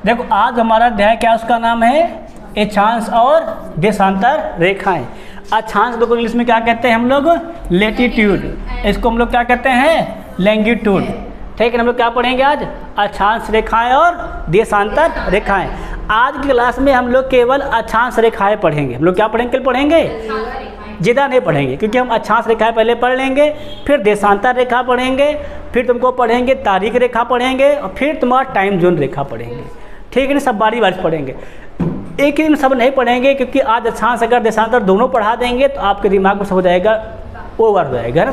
देखो आज हमारा अध्याय क्या उसका नाम है अक्षांश और देशांतर रेखाएं। अक्षांश को इंग्लिश में क्या कहते हैं हम लोग, लेटीट्यूड, इसको हम लोग क्या कहते हैं, लैंगिट्यूड। ठीक है, हम लोग क्या पढ़ेंगे आज, अक्षांश रेखाएं और देशांतर रेखाएं। आज की क्लास में हम लोग केवल अक्षांश रेखाएं पढ़ेंगे। हम लोग क्या पढ़ेंगे, कल पढ़ेंगे, ज़्यादा नहीं पढ़ेंगे, क्योंकि हम अक्षांश रेखाएं पहले पढ़ लेंगे, फिर देशांतर रेखा पढ़ेंगे, फिर तुमको पढ़ेंगे तारीख रेखा पढ़ेंगे, और फिर तुम्हारा टाइम जोन रेखा पढ़ेंगे। ठीक है ना, सब बारी बारी पढ़ेंगे, एक ही दिन सब नहीं पढ़ेंगे, क्योंकि आज अक्षांश अगर देशांतर दोनों पढ़ा देंगे तो आपके दिमाग में सब हो जाएगा, ओवर हो जाएगा ना,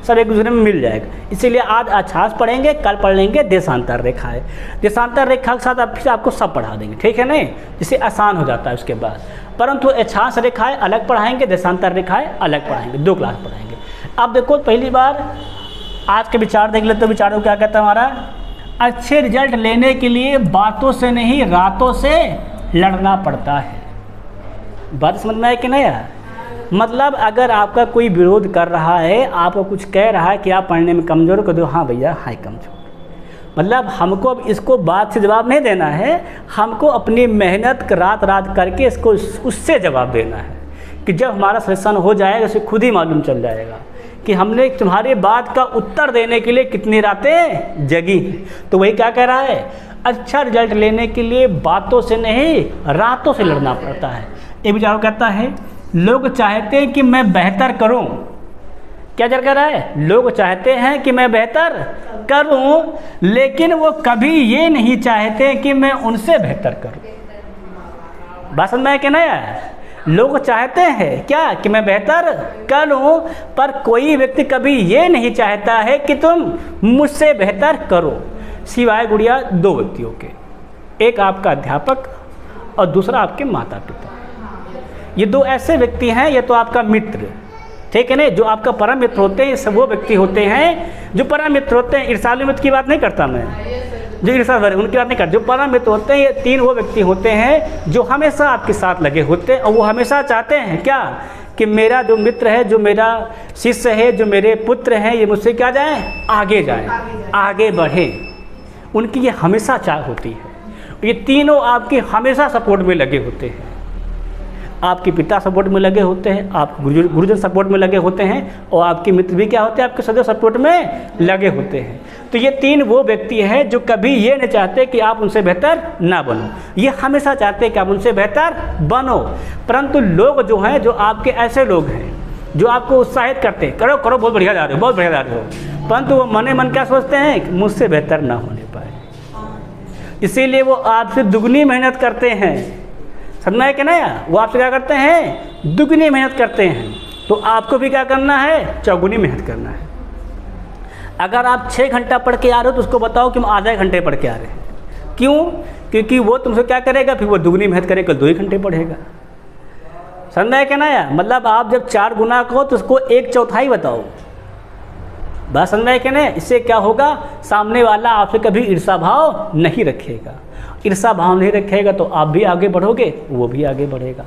सब एक दूसरे में मिल जाएगा। इसीलिए आज अक्षांश पढ़ेंगे, कल पढ़ लेंगे देशांतर रेखा है। देशांतर रेखा के साथ फिर आपको सब पढ़ा देंगे, ठीक है नहीं, जिससे आसान हो जाता है उसके बाद। परंतु अक्षांश रेखाएं अलग पढ़ाएंगे, देशांतर रेखाएं अलग पढ़ाएंगे, 2 क्लास पढ़ाएंगे। अब देखो पहली बार आज के विचार देख लेते, तो विचारों क्या कहता है हमारा, अच्छे रिजल्ट लेने के लिए बातों से नहीं रातों से लड़ना पड़ता है। बात समझ में आए कि नहीं यार, मतलब अगर आपका कोई विरोध कर रहा है, आपको कुछ कह रहा है कि आप पढ़ने में कमज़ोर कर दो, हाँ भैया हाँ कमज़ोर, मतलब हमको अब इसको बात से जवाब नहीं देना है, हमको अपनी मेहनत रात करके इसको उससे जवाब देना है, कि जब हमारा सेशन हो जाएगा उसे खुद ही मालूम चल जाएगा कि हमने तुम्हारी बात का उत्तर देने के लिए कितनी रातें जगी। तो वही क्या कह रहा है, अच्छा रिजल्ट लेने के लिए बातों से नहीं रातों से लड़ना पड़ता है। एक विचार कहता है, लोग चाहते हैं कि मैं बेहतर करूं, क्या चल कर रहा है, लोग चाहते हैं कि मैं बेहतर करूं, लेकिन वो कभी ये नहीं चाहते कि मैं उनसे बेहतर करूं। बात समझ में आया कि नहीं आया, लोग चाहते हैं क्या कि मैं बेहतर करूं, पर कोई व्यक्ति कभी ये नहीं चाहता है कि तुम मुझसे बेहतर करो, सिवाय गुड़िया 2 व्यक्तियों के, एक आपका अध्यापक और दूसरा आपके माता पिता। ये 2 ऐसे व्यक्ति हैं, ये तो आपका मित्र, ठीक है ना, जो आपका परम मित्र होते हैं। ये सब वो व्यक्ति होते हैं जो परम मित्र होते हैं, ईर्ष्यालु मित्र की बात नहीं करता मैं, जो ईर्ष्या उनकी बात नहीं करता, जो परम मित्र होते हैं, ये 3 वो व्यक्ति होते हैं जो हमेशा आपके साथ लगे होते हैं, और वो हमेशा चाहते हैं क्या, कि मेरा जो मित्र है, जो मेरा शिष्य है, जो मेरे पुत्र हैं, ये मुझसे क्या जाएँ, आगे जाएँ, आगे बढ़ें, उनकी ये हमेशा चाह होती है। ये तीनों आपके हमेशा सपोर्ट में लगे होते हैं, आपके पिता सपोर्ट में लगे होते हैं, आप गुरुजन सपोर्ट में लगे होते हैं, और आपके मित्र भी क्या होते हैं, आपके सदैव सपोर्ट में लगे होते हैं। तो ये 3 वो व्यक्ति हैं जो कभी ये नहीं चाहते कि आप उनसे बेहतर ना बनो, ये हमेशा चाहते हैं कि आप उनसे बेहतर बनो। परंतु लोग जो हैं, जो आपके ऐसे लोग हैं जो आपको उत्साहित करते हैं, करो करो बहुत बढ़िया जा रहे हो, बहुत बढ़िया जा रहे हो, परंतु वो मने मन क्या सोचते हैं कि मुझसे बेहतर ना होने पाए, इसीलिए वो आपसे दुगनी मेहनत करते हैं। समझना है कि नहीं, वो आपसे क्या करते हैं, दुगनी मेहनत करते हैं। तो आपको भी क्या करना है, चौगुनी मेहनत करना है। अगर आप 6 घंटा पढ़ के आ रहे हो तो उसको बताओ कि हम आधे घंटे पढ़ के आ रहे हैं। क्यों, क्योंकि वो तुमसे क्या करेगा, फिर वो दुगनी मेहनत करेगा, 2 ही घंटे पढ़ेगा। समझना है कि नहीं, मतलब आप जब 4 गुना कहो तो उसको 1/4 बताओ। बात समझ में है कि नहीं, इससे क्या होगा, सामने वाला आपसे कभी ईर्ष्या भाव नहीं रखेगा, ईर्ष्या भाव नहीं रखेगा तो आप भी आगे बढ़ोगे, वो भी आगे बढ़ेगा।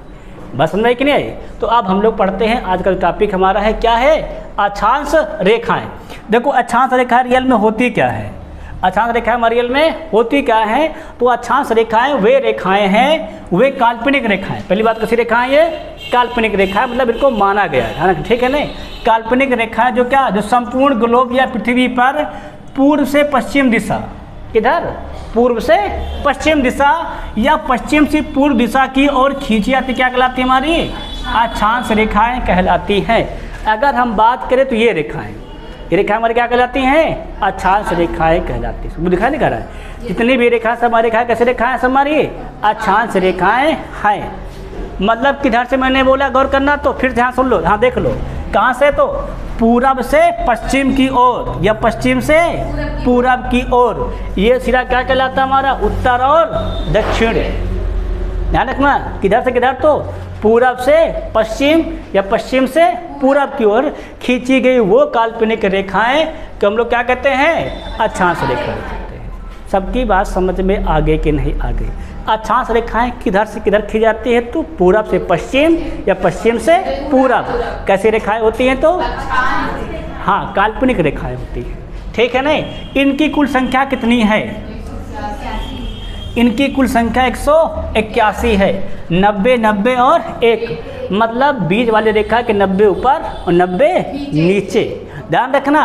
बस समझ में कि नहीं आई। तो अब हम लोग पढ़ते हैं, आज का टॉपिक हमारा है क्या है, अक्षांश रेखाएं। देखो अक्षांश रेखाएं रियल में होती क्या है, अक्षांश रेखाएं हमारे रियल में होती क्या है, तो अक्षांश रेखाएं वे रेखाएं हैं, वे काल्पनिक रेखाएं। पहली बात कैसी रेखाएं, ये काल्पनिक रेखाएं, मतलब इनको माना गया है, ठीक है नहीं, काल्पनिक रेखाएं जो क्या, जो संपूर्ण ग्लोब या पृथ्वी पर पूर्व से पश्चिम दिशा, किधर, पूर्व से पश्चिम दिशा या पश्चिम से पूर्व दिशा की ओर खींची जाती, क्या कहलाती है, हमारी अक्षांश रेखाएं कहलाती हैं। अगर हम बात करें तो ये रेखाएं, ये रेखाएं हमारी क्या कहलाती हैं, अक्षांश रेखाएं कहलाती हैं। दिखाई नहीं कर रहा है, जितनी भी रेखाएं सब हमारी रेखाएं कैसे रेखाएं, सब हमारी अक्षांश रेखाएं हैं। मतलब किधर से मैंने बोला, गौर करना, तो फिर ध्यान सुन लो, हाँ देख लो, कहाँ से, तो पूरब से पश्चिम की ओर या पश्चिम से पूरब की ओर, ये सिरा क्या कहलाता है हमारा, उत्तर और दक्षिण। ध्यान रखना, किधर से किधर, तो पूरब से पश्चिम या पश्चिम से पूरब की ओर खींची गई वो काल्पनिक रेखाएं कि हम लोग क्या कहते हैं, अक्षांश रेखाएं कहते हैं। सबकी बात समझ में आगे कि नहीं आगे। अक्षांश रेखाएं किधर से किधर खींची जाती है, तो पूरब से पश्चिम या पश्चिम से पूरब। कैसी रेखाएं होती हैं, तो हाँ काल्पनिक रेखाएं होती हैं, ठीक है नहीं। इनकी कुल संख्या कितनी है, इनकी कुल संख्या 181 है। 90, 90 और 1, मतलब बीच वाली रेखा के 90 ऊपर और 90 नीचे, ध्यान रखना।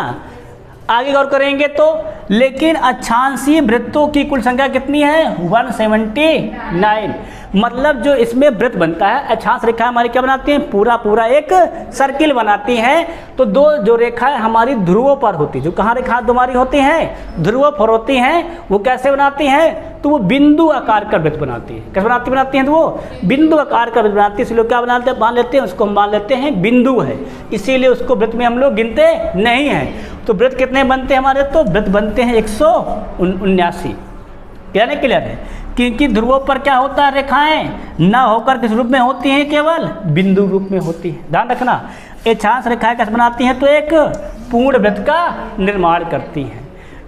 आगे गौर करेंगे तो, लेकिन अक्षांशीय वृत्तों की कुल संख्या कितनी है? 179। मतलब जो इसमें वृत्त बनता है, अक्षांश रेखा हमारी क्या बनाती हैं? पूरा पूरा एक सर्किल बनाती हैं। तो दो जो रेखाएं हमारी ध्रुवों पर होती है, जो कहाँ रेखा हमारी होती हैं? ध्रुवों पर होती हैं। वो कैसे बनाती हैं? तो वो बिंदु आकार का वृत्त बनाती है। कैसे बनाती हैं? तो वो बिंदु आकार का वृत्त बनाती है। इसलिए क्या बनाते हैं? मान लेते हैं उसको, हम मान लेते हैं बिंदु है, इसीलिए उसको वृत्त में हम लोग गिनते नहीं हैं। तो वृत्त कितने बनते हैं हमारे? तो वृत्त बनते हैं 179। क्या नहीं क्लियर है? क्योंकि ध्रुवों पर क्या होता है? रेखाएं न होकर किस रूप में होती हैं? केवल बिंदु रूप में होती है। ध्यान रखना, अक्षांश रेखाएं कैसे बनाती हैं? तो एक पूर्ण वृत्त का निर्माण करती हैं।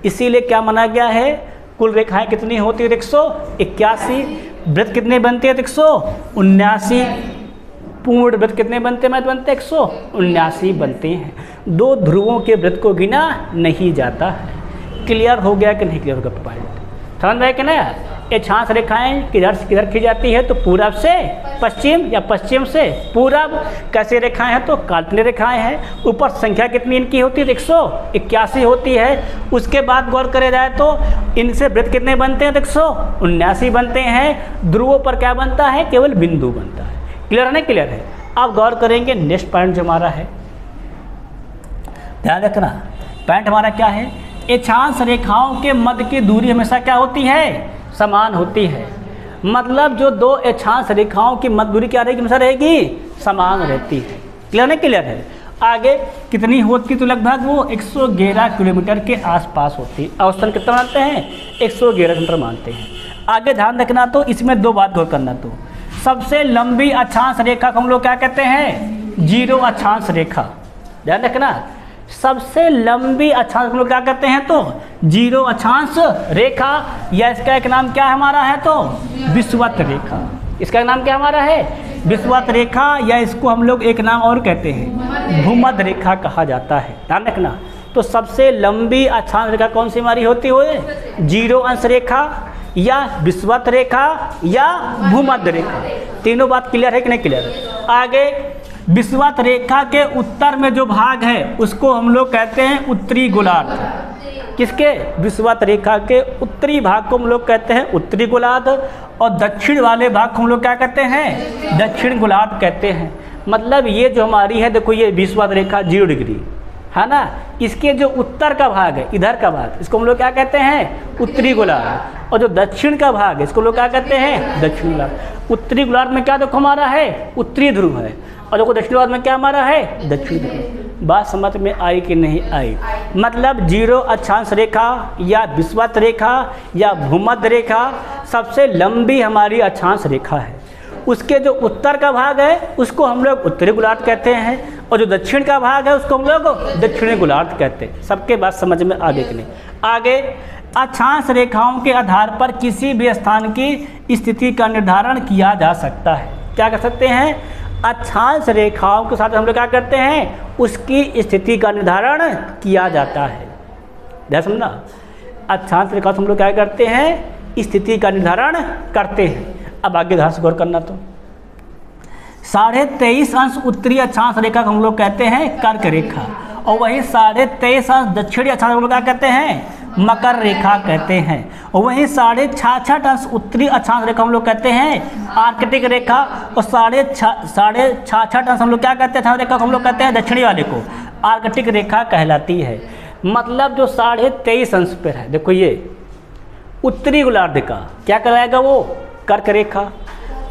इसीलिए क्या माना गया है? कुल रेखाएं कितनी होती है? 181। वृत्त कितने बनते हैं? 179। पूर्ण वृत्त कितने बनते हैं? बनते 179 बनते हैं। दो ध्रुवों के वृत्त को गिना नहीं जाता है। क्लियर हो गया कि नहीं क्लियर होगा पॉइंट? समझ में कि ना? अक्षांश रेखाएं किधर से किधर खींची जाती है? तो पूरब से पश्चिम या पश्चिम से पूरब। कैसे रेखाएं हैं? तो काल्पनिक रेखाएं हैं। ऊपर संख्या कितनी इनकी होती है? 181 होती है। उसके बाद गौर करे जाए तो इनसे वृत्त कितने बनते हैं? 179 बनते हैं। ध्रुवों पर क्या बनता है? केवल बिंदु बनता है। क्लियर है ना? क्लियर है। अब गौर करेंगे नेक्स्ट पॉइंट जो हमारा है, ध्यान रखना। पॉइंट हमारा क्या है? अक्षांश रेखाओं के मध्य की दूरी हमेशा क्या होती है? समान होती है। मतलब जो दो अक्षांश रेखाओं की मध्य दूरी क्या रहेगी? हमेशा रहेगी समान रहती है। क्लियर है? क्लियर है। आगे कितनी होती? तो लगभग वो 111 किलोमीटर के आसपास होती है। औसतन कितना मानते हैं? 111 किलोमीटर मानते हैं। आगे ध्यान रखना, तो इसमें दो बात गौर करना। तो सबसे लंबी अक्षांश रेखा को हम लोग क्या कहते हैं? जीरो अक्षांश रेखा। ध्यान रखना, सबसे लंबी अक्षांश हम लोग क्या कहते हैं? तो जीरो अक्षांश रेखा, या इसका एक नाम क्या हमारा है? तो विषुवत रेखा। इसका नाम क्या हमारा है? विषुवत रेखा, या इसको हम लोग एक नाम और कहते हैं, भूमध्य रेखा कहा जाता है। ध्यान रखना, तो सबसे लंबी अक्षांश रेखा कौन सी हमारी होती है? जीरो अंश रेखा, या विषुवत रेखा, या भूमध्य रेखा। तीनों बात क्लियर है कि नहीं क्लियर है? आगे विषुवत रेखा के उत्तर में जो भाग है उसको हम लोग कहते हैं उत्तरी गोलार्ध। किसके? विषुवत रेखा के उत्तरी भाग को हम लोग कहते हैं उत्तरी गोलार्ध, और दक्षिण वाले भाग को हम लोग क्या कहते हैं? दक्षिण गोलार्ध कहते हैं। मतलब ये जो हमारी है, देखो ये विषुवत रेखा 0 डिग्री है ना, इसके जो उत्तर का भाग है, इधर का भाग, इसको हम लोग क्या कहते हैं? उत्तरी गोलार्ध। और जो दक्षिण का भाग है इसको लोग क्या कहते हैं? दक्षिण गोलार्ध। उत्तरी गोलार्ध में क्या देखो हमारा है? उत्तरी ध्रुव है, और देखो दक्षिण गोलार्ध में क्या हमारा है? दक्षिण ध्रुव। बात समझ में आई कि नहीं आई? मतलब जीरो अक्षांश रेखा, या विषुवत रेखा, या भूमध्य रेखा सबसे लंबी हमारी अक्षांश रेखा है। उसके जो उत्तर का भाग है उसको हम लोग उत्तरी गोलार्ध कहते हैं, और जो दक्षिण का भाग है उसको हम लोग दक्षिणी गोलार्ध कहते हैं। सबके बात समझ में आगे कि नहीं? आगे अक्षांश रेखाओं के आधार पर किसी भी स्थान की स्थिति का निर्धारण किया जा सकता है। क्या कर सकते हैं? अक्षांश रेखाओं के साथ हम लोग क्या करते हैं? उसकी स्थिति का निर्धारण किया जाता है। ध्यान समझना, अक्षांश रेखा से हम लोग क्या करते हैं? स्थिति का निर्धारण करते हैं। अब आगे ध्यान से गौर करना, तो 23.5 अंश उत्तरी अक्षांश रेखा को हम लोग कहते हैं कर्क रेखा, और वही 23.5 अंश दक्षिणी अक्षांश हम लोग क्या कहते हैं? मकर रेखा कहते हैं। और वहीं 66.5 अंश उत्तरी अक्षांश रेखा हम लोग कहते हैं आर्कटिक रेखा, और 66.5 अंश हम लोग क्या कहते हैं? अक्षांश रेखा को हम लोग कहते हैं दक्षिणी वाले को आर्कटिक रेखा कहलाती है। मतलब जो 23.5 अंश पर है, देखो ये उत्तरी गोलार्ध का क्या कहलाएगा? वो कर्क रेखा।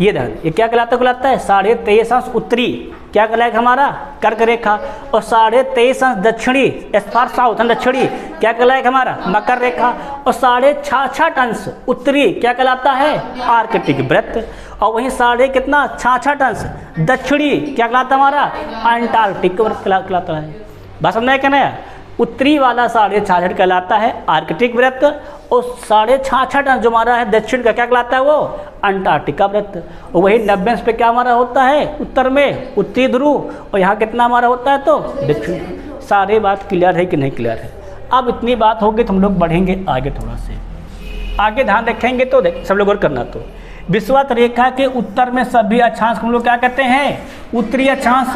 ये ध्यान, ये क्या कहलाता है? 23.5 अंश उत्तरी क्या कहलाएगा? हमारा कर्क रेखा। और 23.5 अंश दक्षिणी, फार साउथ दक्षिणी क्या कहलाएगा? हमारा मकर रेखा। और 66.5 अंश उत्तरी क्या कहलाता है? आर्कटिक वृत्त। और वहीं 66 अंश दक्षिणी क्या कहलाता है? हमारा अंटार्कटिक वृत्त कहलाता है। बात समझ में क्या नया? उत्तरी वाला 66.5 कहलाता है आर्कटिक वृत्त, और 66.5 अंश जो हमारा है दक्षिण का क्या कहलाता है? वो अंटार्कटिका वृत्त। और वही 90 अंश पे क्या हमारा होता है? उत्तर में उत्तरी ध्रुव, और यहाँ कितना हमारा होता है? तो दक्षिण। सारी बात क्लियर है कि नहीं क्लियर है? अब इतनी बात होगी तो हम लोग बढ़ेंगे आगे थोड़ा से। आगे ध्यान रखेंगे तो देख सब लोग और करना। तो विषुवत रेखा के उत्तर में सभी अक्षांश को हम लोग क्या कहते हैं? उत्तरी अक्षांश,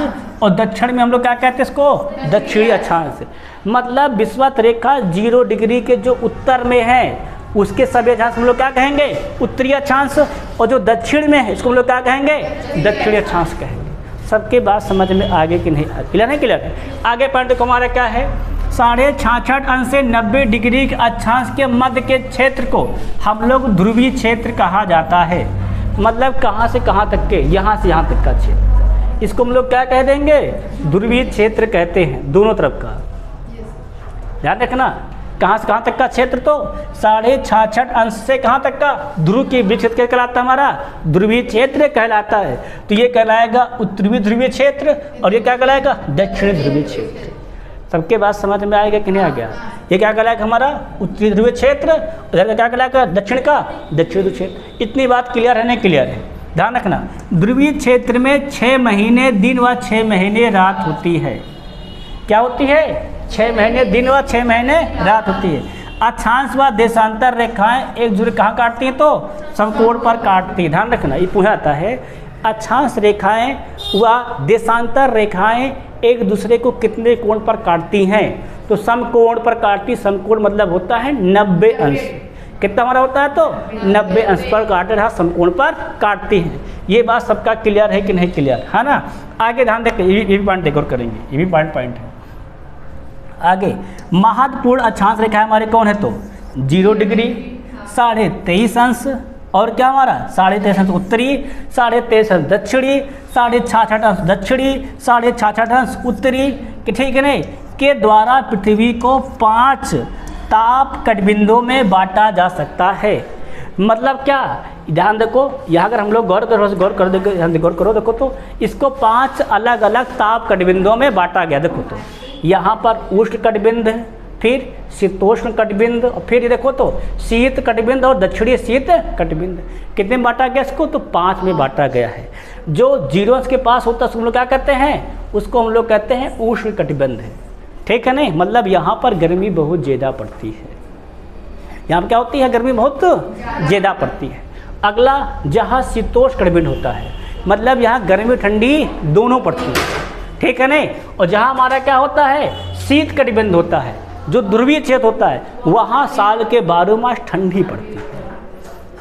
और दक्षिण में हम लोग क्या कहते हैं इसको? दक्षिणी अक्षांश। मतलब विषुवत रेखा 0 डिग्री के जो उत्तर में है उसके सभी अक्षांश हम लोग क्या कहेंगे? उत्तरी अक्षांश, और जो दक्षिण में है इसको हम लोग क्या कहेंगे? दक्षिणी अक्षांश कहेंगे। सबके बात समझ में आगे कि नहीं? क्लियर है? क्लियर है। आगे पॉइंट देखो हमारा क्या है? 66.5 अंश से 90 डिग्री के अक्षांश के मध्य के क्षेत्र को हम लोग ध्रुवीय क्षेत्र कहा जाता है। मतलब कहाँ से कहाँ तक के? यहाँ से यहाँ तक का क्षेत्र, इसको हम लोग क्या कह देंगे? ध्रुवीय क्षेत्र कहते हैं। दोनों तरफ का ध्यान रखना। कहाँ से कहाँ तक का क्षेत्र? तो 66.5 अंश से कहाँ तक का? ध्रुव के बीच क्या कहलाता है? हमारा ध्रुवीय क्षेत्र कहलाता है। तो ये कहलाएगा उत्तरी ध्रुवीय क्षेत्र, और ये क्या कहलाएगा? दक्षिणी ध्रुवीय क्षेत्र। सबके बात समझ में आएगा कि नहीं आ गया? ये क्या कहलाएगा? हमारा उत्तरी ध्रुवीय क्षेत्र, उधर का क्या कहलाएगा? दक्षिण का दक्षिणी ध्रुवीय क्षेत्र। इतनी बात क्लियर है? नहीं क्लियर है? ध्यान रखना। ध्रुवीय क्षेत्र में 6 महीने दिन व 6 महीने रात होती है। क्या होती है? 6 महीने दिन व 6 महीने रात होती है। अक्षांश व देशांतर रेखाएं एक दूसरे कहाँ काटती हैं? तो समकोण पर काटती है। ध्यान रखना, ये पूछा जाता है अक्षांश रेखाएं व देशांतर रेखाएं एक दूसरे को कितने कोण पर काटती हैं? तो समकोण पर काटती। समकोण मतलब होता है 90 अंश। कितना हमारा होता है? तो 90 अंश पर काटे रहा, समकोण पर काटती हैं। ये बात सबका क्लियर है कि नहीं क्लियर है ना? आगे ध्यान देखें, ये भी पॉइंट एक और करेंगे, ये भी पॉइंट है। आगे महत्वपूर्ण अक्षांश रेखा हमारे कौन है? तो 0 डिग्री, 23.5 अंश, और क्या हमारा 23.5 अंश उत्तरी, 23.5 अंश दक्षिणी, 66.5 अंश दक्षिणी, 66.5 अंश उत्तरी, ठीक है नहीं, के द्वारा पृथ्वी को 5 ताप कटबिंदुओं में बांटा जा सकता है। मतलब क्या? ध्यान देखो, यहाँ अगर हम लोग गौर करो देखो तो इसको 5 अलग अलग ताप कटबिंदुओं में बांटा गया। देखो तो यहाँ पर उष्ण कटिबंध है, फिर शीतोष्ण कटिबंध, और फिर ये देखो तो शीत कटिबंध और दक्षिणी शीत कटिबंध। कितने में बांटा गया इसको? तो 5 में बांटा गया है। जो 0 अंश के पास होता है उसको हम लोग क्या कहते हैं? उसको हम लोग कहते हैं उष्ण कटिबंध है। ठीक है नहीं? मतलब यहाँ पर गर्मी बहुत ज़्यादा पड़ती है। यहाँ पर क्या होती है? गर्मी बहुत ज़्यादा पड़ती है। अगला जहाँ शीतोष्ण कटिबंध होता है, मतलब यहाँ गर्मी ठंडी दोनों पड़ती है। ठीक है नहीं? और जहाँ हमारा क्या होता है? शीत कटिबंध होता है, जो ध्रुवीय क्षेत्र होता है, वहाँ साल के 12 मास ठंडी पड़ती है।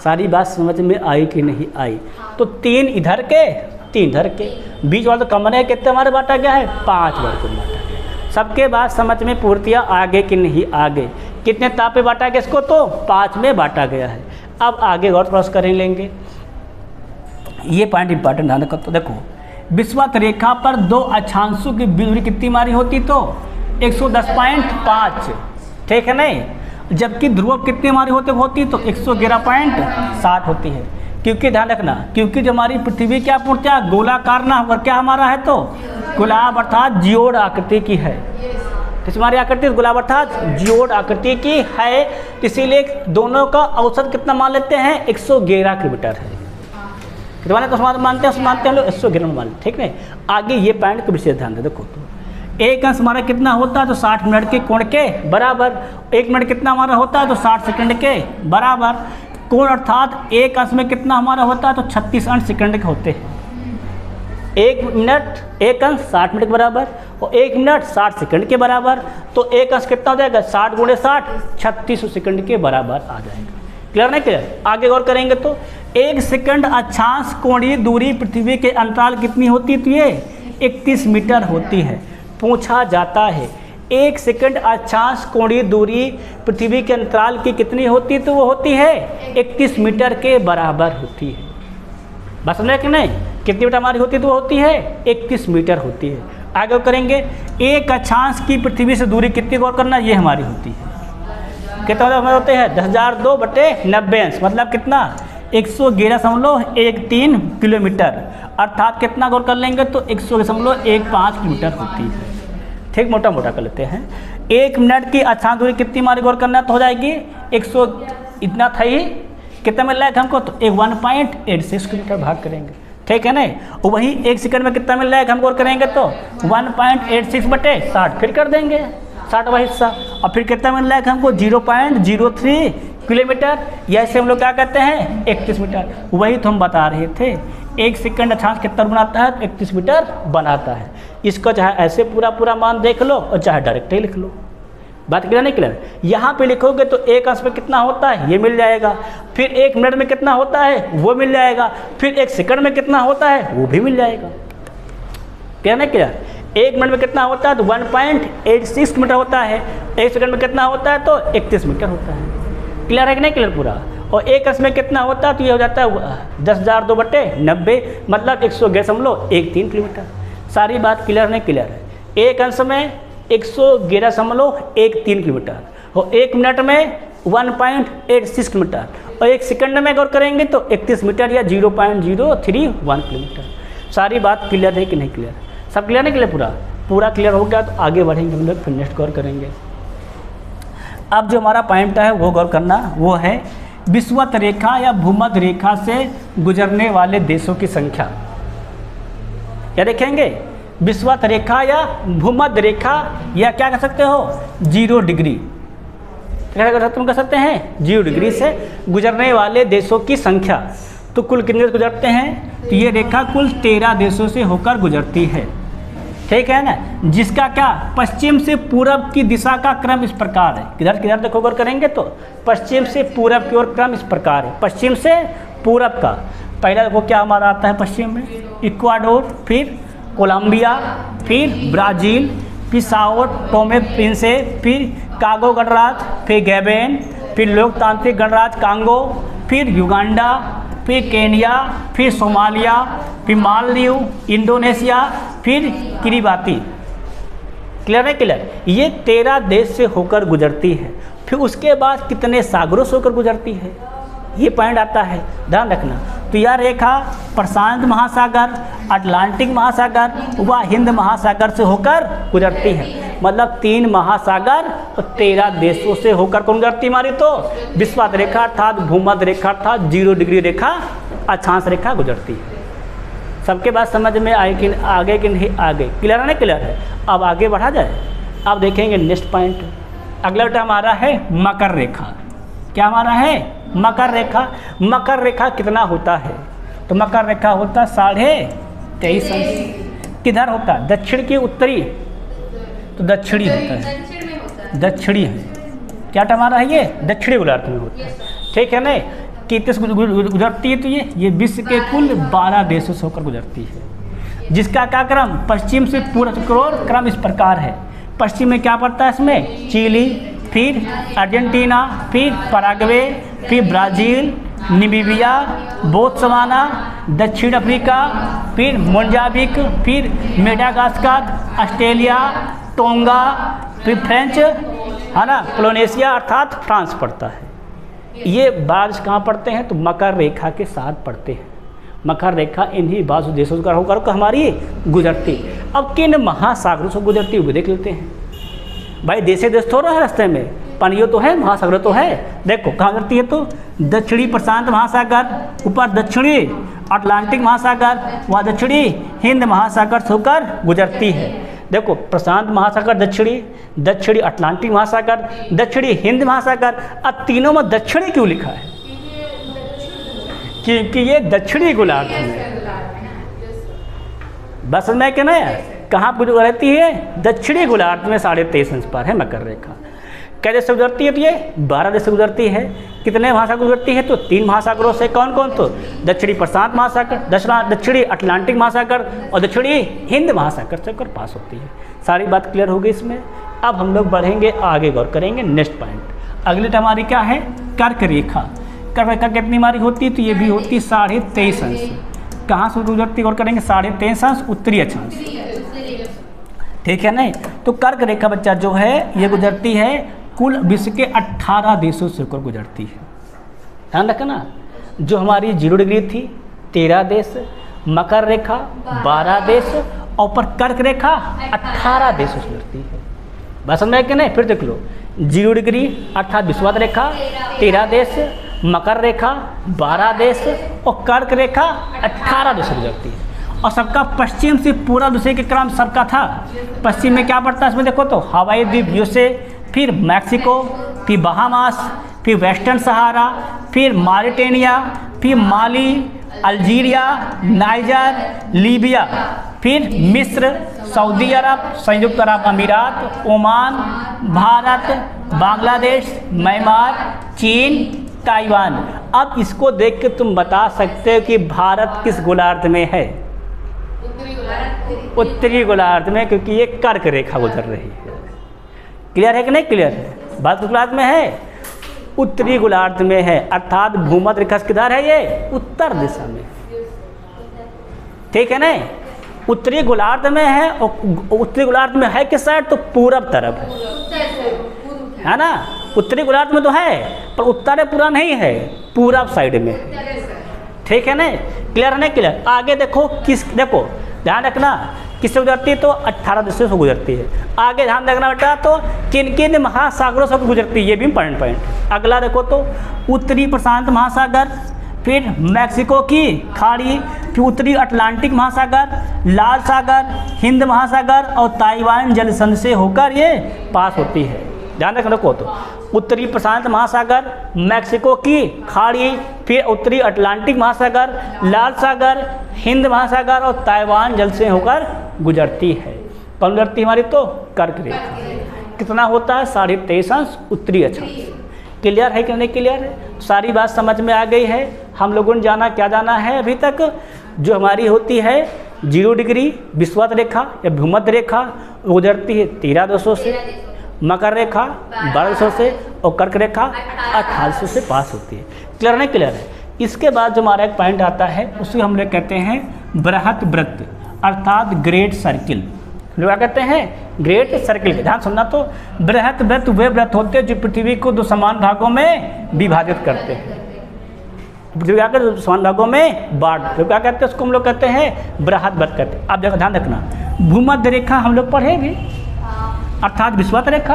सारी बात समझ में आई कि नहीं आई? तो 3 इधर के 3 इधर के, बीच वाला तो कमरे कितने हमारे बांटा गया है? 5 वर्ग में बांटा गया। सबके बात समझ में पूर्तियाँ आगे कि नहीं आगे? कितने ताप में बांटा गया इसको? तो 5 में बांटा गया है। अब आगे गौर क्रॉस कर लेंगे। ये पॉइंट इंपॉर्टेंट ध्यान रखो। तो देखो, विषुवत रेखा पर 2 अक्षांशों की दूरी कितनी मारी होती? तो 110.5। ठीक है नहीं? जबकि ध्रुव कितनी हमारी होती तो 111.7 होती है। क्योंकि ध्यान रखना, क्योंकि जो हमारी पृथ्वी क्या पूर्णतः गोलाकार ना होकर क्या हमारा है? तो गुलाब अर्थात जियोड आकृति की है। किस हमारी आकृति? गुलाब अर्थात जियोड आकृति की है। इसीलिए दोनों का औसत कितना मान लेते हैं? 111 किलोमीटर है। कितना तो मानते हैं लोग 111 मान। ठीक है? आगे ये पॉइंट को विशेष ध्यान दे। देखो तो 1 अंश हमारा कितना होता है? तो 60 मिनट के कोण के बराबर। 1 मिनट कितना हमारा होता है? तो 60 सेकंड के बराबर। कोण अर्थात 1 अंश में कितना हमारा होता है? तो 36 अंश सेकंड के होते हैं। 1 मिनट 1 अंश 60 मिनट के बराबर, और 1 मिनट 60 सेकंड के बराबर। तो 1 अंश कितना हो जाएगा? 60 × 60 3600 सेकंड के बराबर आ जाएगा। क्लियर नहीं? क्लियर? आगे गौर करेंगे तो 1 सेकंड अक्षांश कोणीय दूरी पृथ्वी के अंतराल कितनी होती है? तो ये 31 मीटर होती है। पूछा जाता है 1 सेकंड अक्षांश कोणीय दूरी पृथ्वी के अंतराल की कितनी होती है? तो वो होती है 31 मीटर के बराबर होती है। बस समझे कि नहीं? कितनी मीटर हमारी होती है? तो वो होती है 31 मीटर होती है। आगे करेंगे, 1 अक्षांश की पृथ्वी से दूरी कितनी गौर करना? ये हमारी होती है। कितना हमारे होते हैं? 10,002/90 अंश, मतलब कितना? 111.13 किलोमीटर। अर्थात कितना गौर कर लेंगे? तो 100.15 किलोमीटर होती है। ठीक, मोटा मोटा कर लेते हैं। 1 मिनट की अक्षांश दूरी कितनी हमारी गौर करना? तो हो जाएगी 100, इतना था ही। कितना मिल रहा है हमको? तो 1.86 किलोमीटर भाग करेंगे। ठीक है नहीं? और वही 1 सेकंड में कितना मिल रहा है हम गौर करेंगे? तो 1.86/60 फिर कर देंगे 60वां हिस्सा। और फिर कितना मिल रहा है हमको? 0.03 किलोमीटर, या इसे हम लोग क्या कहते हैं 31 मीटर। वही तो हम बता रहे थे, 1 सेकंड अक्षांश कितना बनाता है, 31 मीटर बनाता है। इसको चाहे ऐसे पूरा मान देख लो और चाहे डायरेक्ट ही लिख लो। बात क्लियर नहीं क्लियर? यहाँ पे लिखोगे तो 1 अंश में कितना होता है ये मिल जाएगा, फिर 1 मिनट में कितना होता है वो मिल जाएगा, फिर 1 सेकंड में कितना होता है वो भी मिल जाएगा। क्लियर नहीं क्लियर? 1 मिनट में कितना होता है तो 1.86 मीटर होता है, 1 सेकंड में कितना होता है तो 31 मीटर होता है। क्लियर है कि नहीं क्लियर पूरा? और 1 अंश में कितना होता है तो ये हो जाता है 10,002/90, मतलब 111.13 किलोमीटर। सारी बात क्लियर नहीं क्लियर है? 1 अंश में 111.13 किलोमीटर और 1 मिनट में 1.86 किलोमीटर और 1 सेकंड में अगर करेंगे तो 31 मीटर या 0.031 किलोमीटर। सारी बात क्लियर है कि नहीं क्लियर? सब क्लियर नहीं क्लियर? पूरा क्लियर हो गया तो आगे बढ़ेंगे हम लोग, फिर नेक्स्ट गौर करेंगे। अब जो हमारा पॉइंट है वो गौर करना, वो है विषुवत रेखा या भूमध्य रेखा से गुजरने वाले देशों की संख्या। क्या देखेंगे? विषुवत रेखा या भूमध्य रेखा, या क्या कह सकते हो 0 डिग्री, क्या कह सकते हैं 0 डिग्री से गुजरने वाले देशों की संख्या। तो कुल कितने देश गुजरते हैं? तो ये रेखा कुल 13 देशों से होकर गुजरती है, ठीक है ना। जिसका क्या पश्चिम से पूरब की दिशा का क्रम इस प्रकार है। किधर किधर देखो गौर करेंगे तो पश्चिम से पूरब की ओर क्रम इस प्रकार है। पश्चिम से पूरब का पहला देखो क्या हमारा आता है पश्चिम में, इक्वाडोर, फिर कोलंबिया, फिर ब्राज़ील, फिर साओ टोमे प्रिंसे, फिर कागो गणराज्य, फिर गैबन, फिर लोकतांत्रिक गणराज्य कांगो, फिर युगांडा, फिर केनिया, फिर सोमालिया, फिर मालदीव, इंडोनेशिया, फिर किरिबाती। क्लियर है क्लियर? ये 13 देश से होकर गुजरती है। फिर उसके बाद कितने सागरों से होकर गुजरती है ये पॉइंट आता है, ध्यान रखना। तो यह रेखा प्रशांत महासागर, अटलांटिक महासागर व हिंद महासागर से होकर गुजरती है। मतलब 3 महासागर और 13 देशों से होकर कौन गुजरती हमारी? तो विषुवत रेखा अर्थात भूमध्य रेखा अर्थात 0 डिग्री रेखा अक्षांश रेखा गुजरती है। सबके बात समझ में आए कि आगे कि नहीं आगे? क्लियर है ना क्लियर है? अब आगे बढ़ा जाए। अब देखेंगे नेक्स्ट पॉइंट। अगला बेटा हमारा है मकर रेखा। क्या हमारा है? मकर रेखा। मकर रेखा कितना होता है? तो मकर रेखा होता 23.5 अंश। किधर होता है? दक्षिण की उत्तरी, तो दक्षिणी होता है, दक्षिणी है। क्या हमारा है? ये दक्षिणी गोलार्ध में होता है, ठीक है ना। कितने से गुजरती है? तो ये विश्व के कुल 12 देशों से होकर गुजरती है। जिसका क्या क्रम? पश्चिम से पूर्व की ओर क्रम इस प्रकार है। पश्चिम में क्या पड़ता है इसमें? चिली, फिर अर्जेंटीना, फिर पराग्वे, फिर ब्राज़ील, नामीबिया, बोत्सवाना, दक्षिण अफ्रीका, फिर मोजाम्बिक, फिर मेडागास्कर, ऑस्ट्रेलिया, टोंगा, फिर फ्रेंच, है ना, पोलिनेशिया अर्थात फ्रांस पड़ता है। ये बारिश कहाँ पड़ते हैं? तो मकर रेखा के साथ पड़ते हैं। मकर रेखा इन्हीं 12 देशों का होकर हमारी गुजरती। अब किन महासागरों से गुजरती हुई देख लेते हैं। भाई देशे देश थोड़ा है रास्ते में, पानियों तो है, महासागर तो है। देखो कहाँ गुजरती है? तो दक्षिणी प्रशांत महासागर, ऊपर दक्षिणी अटलांटिक महासागर व दक्षिणी हिंद महासागर से होकर गुजरती है। देखो प्रशांत महासागर दक्षिणी, दक्षिणी अटलांटिक महासागर, दक्षिणी हिंद महासागर। अब तीनों में दक्षिणी क्यों लिखा है? क्योंकि ये दक्षिणी गोलार्ध में, बस में क्या ना कहाँ पर रहती है? दक्षिणी गोलार्ध में 23.5 अंश पर है मकर रेखा। क्या देश से गुजरती है? तो ये 12 देश से गुजरती है। कितने महासागर गुजरती है? तो 3 महासागरों से। कौन कौन? तो दक्षिणी प्रशांत महासागर, दक्षिणी अटलांटिक महासागर और दक्षिणी हिंद महासागर से होकर पास होती है। सारी बात क्लियर होगी इसमें। अब हम लोग बढ़ेंगे आगे, गौर करेंगे नेक्स्ट पॉइंट। अगली हमारी क्या है? कर्क रेखा। कर्क रेखा कितनी हमारी होती है? तो ये भी होती है 23.5 अंश। कहाँ से गुजरती? गौर करेंगे 23.5 अंश उत्तरी अक्षांश, ठीक है नहीं। तो कर्क रेखा बच्चा जो है ये गुजरती है कुल विश्व के 18 देशों से होकर गुजरती है। ध्यान रखना, जो हमारी 0 डिग्री थी 13 देश, मकर रेखा 12 देश और पर कर्क रेखा 18 देशों से गुजरती है। बस समझ में कि नहीं? फिर देख लो, 0 डिग्री अर्थात विषुवत रेखा 13 देश, मकर रेखा 12 देश और कर्क रेखा 18 देशों से गुजरती है। और सबका पश्चिम से पूरा दूसरे के क्रम सबका था। पश्चिम में क्या पड़ता है इसमें? देखो तो हवाई द्वीप यूएसए, फिर मैक्सिको, फिर बहामास, फिर वेस्टर्न सहारा, फिर मॉरिटेनिया, फिर माली, अल्जीरिया, नाइजर, लीबिया, फिर मिस्र, सऊदी अरब, संयुक्त अरब अमीरात, ओमान, भारत, बांग्लादेश, म्यांमार, चीन, ताइवान। अब इसको देख के तुम बता सकते हो कि भारत किस गोलार्ध में है? उत्तरी गोलार्ध में, क्योंकि ये कर्क रेखा गुजर रही है। क्लियर है कि नहीं क्लियर है? भारत गोलार्ध में है, उत्तरी गोलार्ध में है, अर्थात भूमध्य रेखा किधर है? ये उत्तर दिशा में। ठीक है ना? उत्तरी गोलार्ध में है, और उत्तरी गोलार्ध में है किस साइड? तो पूरब तरफ है ना? उत्तरी गोलार्ध में तो है, पर उत्तर पूरा नहीं है, पूरब साइड में है। ठीक है ना? क्लियर है ना? क्लियर। आगे देखो देखो ध्यान रखना, किससे गुजरती है? तो 18 देशों से गुजरती है। आगे ध्यान रखना बेटा, तो किन किन महासागरों से गुजरती है, ये भी इंपॉर्टेंट पॉइंट। अगला देखो तो उत्तरी प्रशांत महासागर, फिर मैक्सिको की खाड़ी, फिर उत्तरी अटलांटिक महासागर, लाल सागर, हिंद महासागर और ताइवान जलसंधि से होकर ये पास होती है। ध्यान रखना को तो उत्तरी प्रशांत महासागर, मैक्सिको की खाड़ी, फिर उत्तरी अटलांटिक महासागर, लाल सागर, हिंद महासागर और ताइवान जल से होकर गुजरती है। कौन गुजरती है हमारी? तो कर्क रेखा। कितना होता है? 23.5 अंश उत्तरी अक्षांश। क्लियर है कि नहीं क्लियर है? सारी बात समझ में आ गई है। हम लोगों ने जाना क्या जाना है अभी तक? जो हमारी होती है 0 डिग्री विषुवत रेखा या भूमध्य रेखा, गुजरती है 13 देशों से, मकर रेखा 1200 से और कर्क रेखा 1800 से पास होती है। क्लियर नहीं क्लियर है? इसके बाद जो हमारा एक पॉइंट आता है उसे हम लोग कहते हैं बृहत वृत्त, अर्थात ग्रेट सर्किल। लोग क्या कहते हैं? Great circle. ध्यान सुनना, तो बृहत वृत्त वे वृत्त होते हैं जो पृथ्वी को 2 समान भागों में विभाजित करते हैं। पृथ्वी क्या करते हैं? 2 समान भागों में बांट। तो क्या कहते हैं? उसको हम लोग कहते हैं बृहत वृत्त कहते हैं। आप देखो ध्यान रखना, भूमध्य रेखा हम लोग पढ़े भी, अर्थात विषुवत रेखा,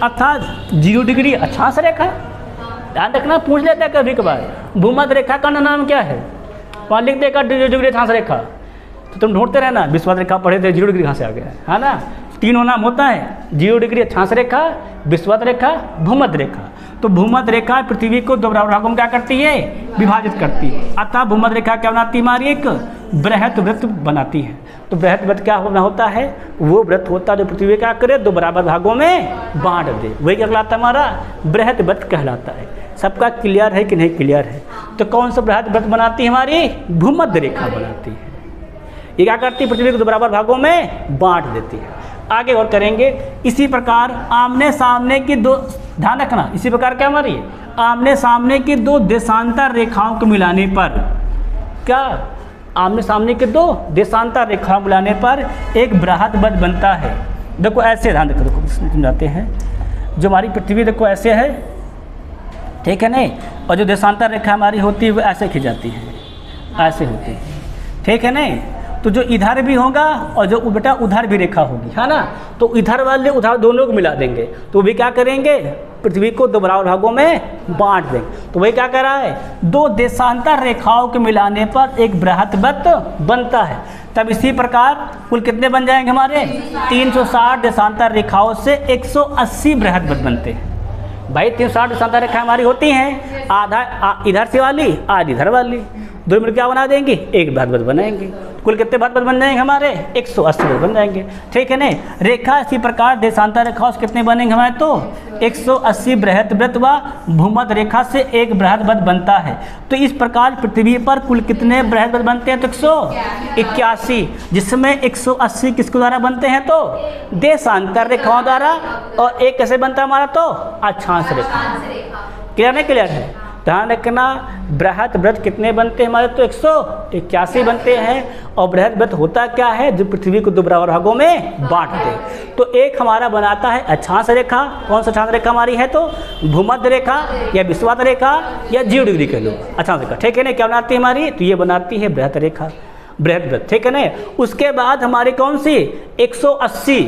अर्थात 0 डिग्री अक्षांश रेखा। ध्यान रखना, पूछ लेते हैं कभी कभार भूमध्य रेखा का नाम क्या है, वहाँ लिख देगा 0 डिग्री अक्षांश रेखा, तो तुम ढूंढते रहना विषुवत रेखा पढ़े थे 0 डिग्री कहाँ से आ गया है ना? 3 नाम होता है, 0 डिग्री अक्षांश रेखा, विषुवत रेखा, भूमध्य रेखा। तो भूमध्य रेखा पृथ्वी को 2 बराबर भागों में क्या करती है? विभाजित करती है। अतः भूमध्य रेखा क्या बनाती है? हमारी एक बृहत वृत्त बनाती है। तो बृहत वृत्त क्या होना होता है? वो वृत्त होता है जो पृथ्वी क्या करे? 2 बराबर भागों में बांट दे, वही क्या कहलाता है? हमारा बृहत वृत्त कहलाता है। सबका क्लियर है कि नहीं क्लियर है? तो कौन सा बृहत वृत्त बनाती है? हमारी भूमध्य रेखा बनाती है। ये क्या करती है? पृथ्वी को 2 बराबर भागों में बांट देती है। आगे और करेंगे। इसी प्रकार आमने सामने की 2, ध्यान रखना, इसी प्रकार क्या हमारी आमने सामने की 2 देशांतर रेखाओं को मिलाने पर, क्या आमने सामने के 2 देशांतर रेखाओं मिलाने पर एक बृहत वृत्त बनता है। देखो ऐसे, ध्यान रखो, देखो समझाते हैं। जो हमारी पृथ्वी देखो ऐसे है, ठीक है नहीं? और जो देशांतर रेखा हमारी होती है वो ऐसे खिंचाती है, ऐसे होती है, ठीक है नहीं? तो जो इधर भी होगा और जो बेटा उधर भी रेखा होगी, है ना? तो इधर वाले उधर दोनों को मिला देंगे, तो भी क्या करेंगे? पृथ्वी को 2 बराबर भागों में बांट देंगे। तो वही क्या कर रहा है? 2 देशांतर रेखाओं के मिलाने पर एक बृहत वृत्त बनता है। तब इसी प्रकार कुल कितने बन जाएंगे हमारे? 360 देशांतर रेखाओं से 180 बृहत वृत्त बनते हैं। भाई 360 देशांतर रेखाएं हमारी होती हैं, आधा इधर से वाली, आधी इधर वाली, 2 मिनट क्या बना देंगे? एक बृहत वृत्त बनाएंगे। कुल कितने बृहत वृत्त बन जाएंगे हमारे? 180 बृहत बन जाएंगे, ठीक है नहीं? रेखा इसी प्रकार देशांतर रेखाओं से कितने बनेंगे हमारे? तो 180 बृहत वृत्त व भूमध्य रेखा से एक बृहत वृत्त बनता है। तो इस प्रकार पृथ्वी पर कुल कितने बृहत वृत्त बनते हैं? तो 181, जिसमें 180 किसके द्वारा बनते हैं? तो देशांतर रेखाओं द्वारा, और एक कैसे बनता है हमारा? तो अक्षांश रेखा। क्लियर नहीं क्लियर है? ध्यान रखना, बृहत वृत्त कितने बनते हैं हमारे? तो 181 बनते हैं। और बृहत वृत्त होता क्या है? जो पृथ्वी को 2 बराबर भागों में बांट दे। तो एक हमारा बनाता है अक्षांश रेखा। कौन सा अक्षांश रेखा हमारी है? तो भूमध्य रेखा या विषुवत रेखा या 0 डिग्री कह लो, अक्षांश रेखा, ठीक है ना? क्या बनाती है हमारी? तो ये बनाती है बृहत रेखा, बृहत वृत्त, ठीक है ना? उसके बाद हमारी कौन सी? 180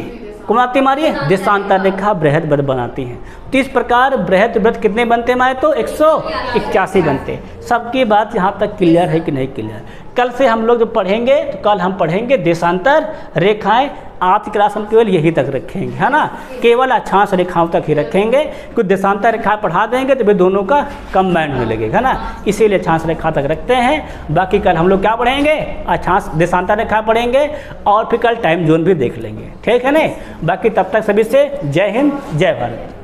कौन आती है हमारी? देशांतर रेखा बृहत वृत्त बनाती है। तो इस प्रकार बृहत वृत्त कितने बनते हैं हमारे? तो 181 बनते हैं। सबकी बात यहाँ तक क्लियर है कि नहीं क्लियर? कल से हम लोग जो पढ़ेंगे, तो कल हम पढ़ेंगे देशांतर रेखाएं आज की क्लास हम केवल यही तक रखेंगे, है ना, केवल अक्षांश रेखाओं तक ही रखेंगे। कुछ देशांतर रेखा पढ़ा देंगे तो फिर दोनों का कंबाइंड होने लगेगा, है ना, इसीलिए अक्षांश रेखा तक रखते हैं। बाकी कल हम लोग क्या पढ़ेंगे, अक्षांश देशांतर रेखा पढ़ेंगे और फिर कल टाइम जोन भी देख लेंगे, ठीक है ना। बाकी तब तक सभी से जय हिंद जय भारत।